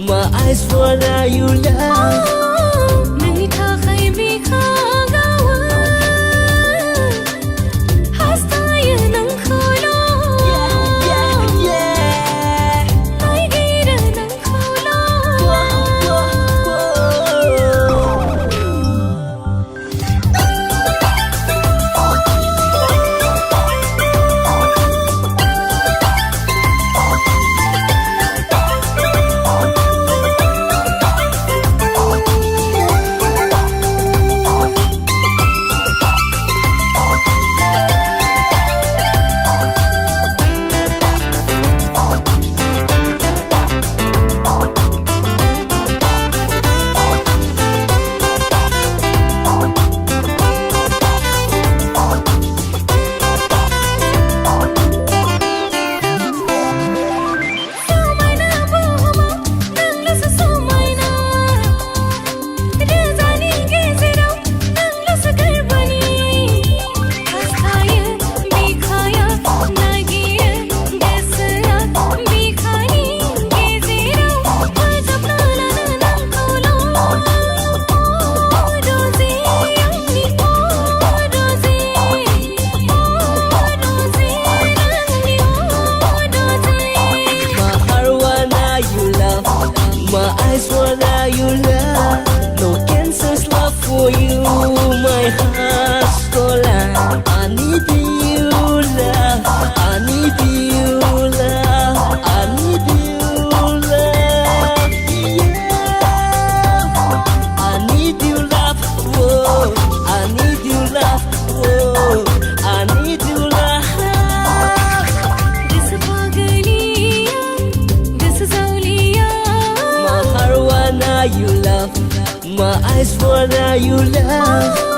my eyes for now you love. नहीं था खैबी खागावा hasta ये नंग खोलो आई गिरा नंग खोलो My eyes for now you love. No cancer's love for you. My heart's stolen. I need you love. I need you love. I need you love. Yeah. I need you love. Whoa. I need you love. Whoa. I need you love. This पागलिया this ज़ौलिया My heart for now you love. My eyes for now you love.